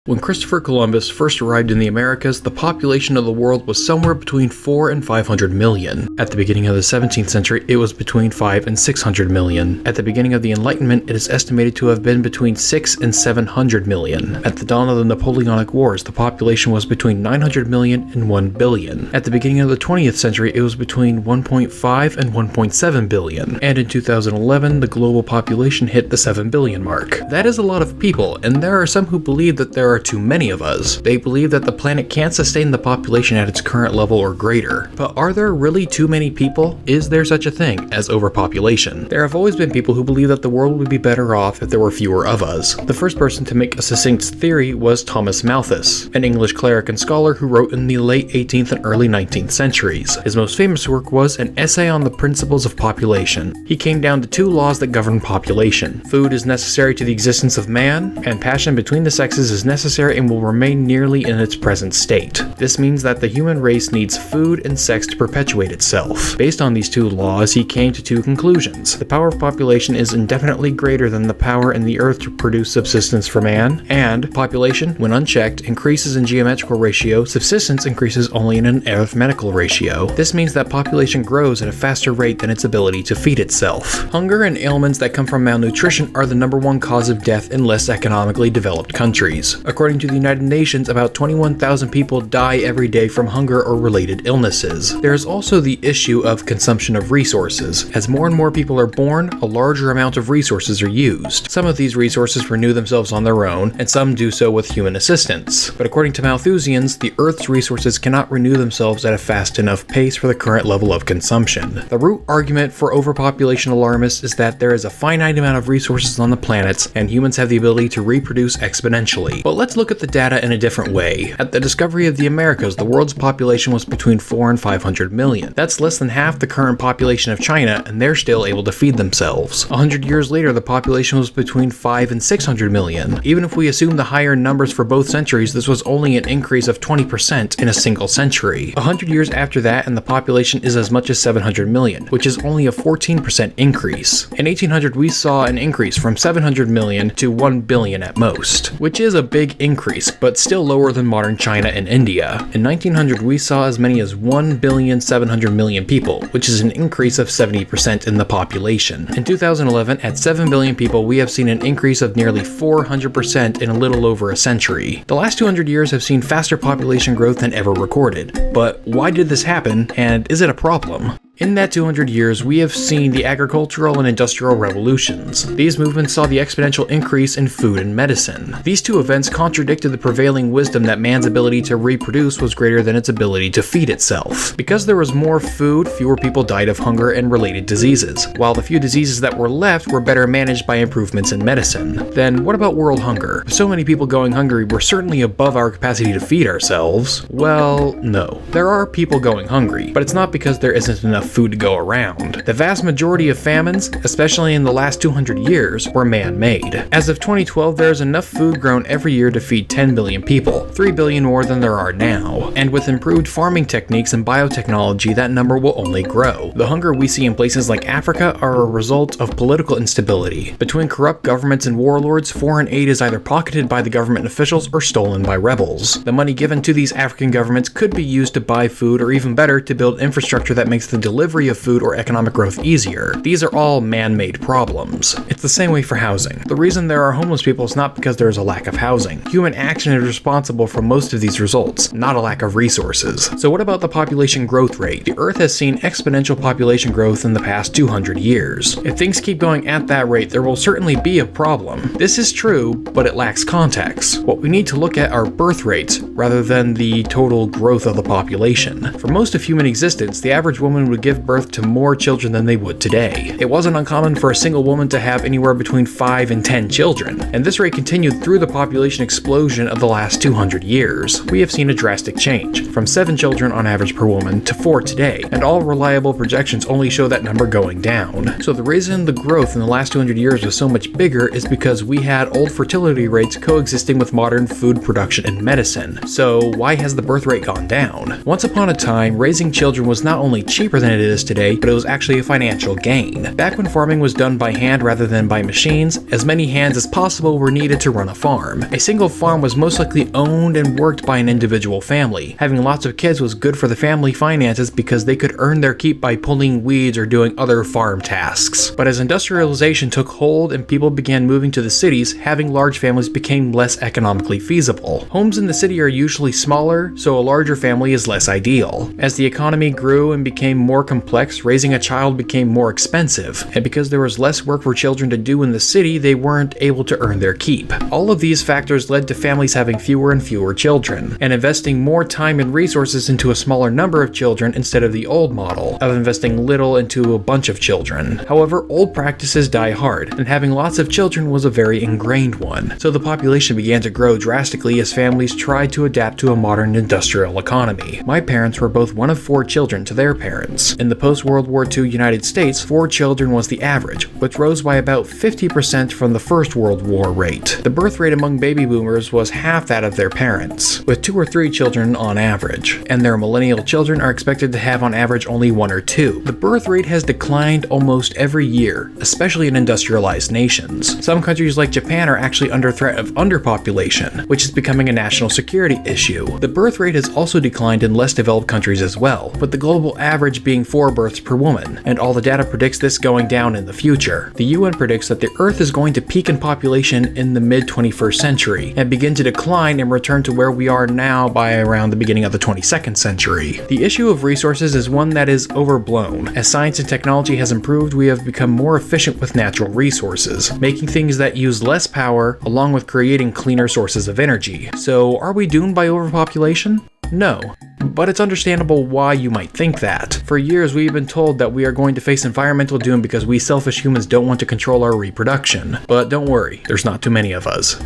When Christopher Columbus first arrived in the Americas, the population of the world was somewhere between 4 and 500 million. At the beginning of the 17th century, it was between 5 and 600 million. At the beginning of the Enlightenment, it is estimated to have been between 6 and 700 million. At the dawn of the Napoleonic Wars, the population was between 900 million and 1 billion. At the beginning of the 20th century, it was between 1.5 and 1.7 billion. And in 2011, the global population hit the 7 billion mark. That is a lot of people, and there are some who believe that there are too many of us. They believe that the planet can't sustain the population at its current level or greater. But are there really too many people? Is there such a thing as overpopulation? There have always been people who believe that the world would be better off if there were fewer of us. The first person to make a succinct theory was Thomas Malthus, an English cleric and scholar who wrote in the late 18th and early 19th centuries. His most famous work was an essay on the principles of population. He came down to two laws that govern population. Food is necessary to the existence of man, and passion between the sexes is necessary and will remain nearly in its present state. This means that the human race needs food and sex to perpetuate itself. Based on these two laws, he came to two conclusions. The power of population is indefinitely greater than the power in the earth to produce subsistence for man, and population, when unchecked, increases in geometrical ratio, subsistence increases only in an arithmetical ratio. This means that population grows at a faster rate than its ability to feed itself. Hunger and ailments that come from malnutrition are the #1 cause of death in less economically developed countries. According to the United Nations, about 21,000 people die every day from hunger or related illnesses. There is also the issue of consumption of resources. As more and more people are born, a larger amount of resources are used. Some of these resources renew themselves on their own, and some do so with human assistance. But according to Malthusians, the Earth's resources cannot renew themselves at a fast enough pace for the current level of consumption. The root argument for overpopulation alarmists is that there is a finite amount of resources on the planet, and humans have the ability to reproduce exponentially. But let's look at the data in a different way. At the discovery of the Americas, the world's population was between 4 and 500 million. That's less than half the current population of China, and they're still able to feed themselves. 100 years later, the population was between 5 and 600 million. Even if we assume the higher numbers for both centuries, this was only an increase of 20% in a single century. 100 years after that, and the population is as much as 700 million, which is only a 14% increase. In 1800, we saw an increase from 700 million to 1 billion at most, which is a big increase, but still lower than modern China and India. In 1900, we saw as many as 1,700,000,000 people, which is an increase of 70% in the population. In 2011, at 7 billion people, we have seen an increase of nearly 400% in a little over a century. The last 200 years have seen faster population growth than ever recorded. But why did this happen, and is it a problem? In that 200 years, we have seen the agricultural and industrial revolutions. These movements saw the exponential increase in food and medicine. These two events contradicted the prevailing wisdom that man's ability to reproduce was greater than its ability to feed itself. Because there was more food, fewer people died of hunger and related diseases, while the few diseases that were left were better managed by improvements in medicine. Then what about world hunger? With so many people going hungry, we're certainly above our capacity to feed ourselves. Well, no. There are people going hungry, but it's not because there isn't enough food to go around. The vast majority of famines, especially in the last 200 years, were man-made. As of 2012, there is enough food grown every year to feed 10 billion people, 3 billion more than there are now. And with improved farming techniques and biotechnology, that number will only grow. The hunger we see in places like Africa are a result of political instability. Between corrupt governments and warlords, foreign aid is either pocketed by the government officials or stolen by rebels. The money given to these African governments could be used to buy food, or even better, to build infrastructure that makes the delivery of food or economic growth easier. These are all man-made problems. It's the same way for housing. The reason there are homeless people is not because there is a lack of housing. Human action is responsible for most of these results, not a lack of resources. So what about the population growth rate? The Earth has seen exponential population growth in the past 200 years. If things keep going at that rate, there will certainly be a problem. This is true, but it lacks context. What we need to look at are birth rates, rather than the total growth of the population. For most of human existence, the average woman would give birth to more children than they would today. It wasn't uncommon for a single woman to have anywhere between 5 and 10 children, and this rate continued through the population explosion of the last 200 years. We have seen a drastic change, from 7 children on average per woman to 4 today, and all reliable projections only show that number going down. So the reason the growth in the last 200 years was so much bigger is because we had old fertility rates coexisting with modern food production and medicine. So why has the birth rate gone down? Once upon a time, raising children was not only cheaper than than it is today, but it was actually a financial gain. Back when farming was done by hand rather than by machines, as many hands as possible were needed to run a farm. A single farm was most likely owned and worked by an individual family. Having lots of kids was good for the family finances because they could earn their keep by pulling weeds or doing other farm tasks. But as industrialization took hold and people began moving to the cities, having large families became less economically feasible. Homes in the city are usually smaller, so a larger family is less ideal. As the economy grew and became more complex, raising a child became more expensive, and because there was less work for children to do in the city, they weren't able to earn their keep. All of these factors led to families having fewer and fewer children, and investing more time and resources into a smaller number of children instead of the old model of investing little into a bunch of children. However, old practices die hard, and having lots of children was a very ingrained one, so the population began to grow drastically as families tried to adapt to a modern industrial economy. My parents were both one of 4 children to their parents. In the post-World War II United States, 4 children was the average, which rose by about 50% from the First World War rate. The birth rate among baby boomers was half that of their parents, with 2 or 3 children on average, and their millennial children are expected to have on average only 1 or 2. The birth rate has declined almost every year, especially in industrialized nations. Some countries like Japan are actually under threat of underpopulation, which is becoming a national security issue. The birth rate has also declined in less developed countries as well, with the global average being 4 births per woman, and all the data predicts this going down in the future. The UN predicts that the Earth is going to peak in population in the mid-21st century, and begin to decline and return to where we are now by around the beginning of the 22nd century. The issue of resources is one that is overblown. As science and technology has improved, we have become more efficient with natural resources, making things that use less power, along with creating cleaner sources of energy. So, are we doomed by overpopulation? No. But it's understandable why you might think that. For years, we've been told that we are going to face environmental doom because we selfish humans don't want to control our reproduction. But don't worry, there's not too many of us.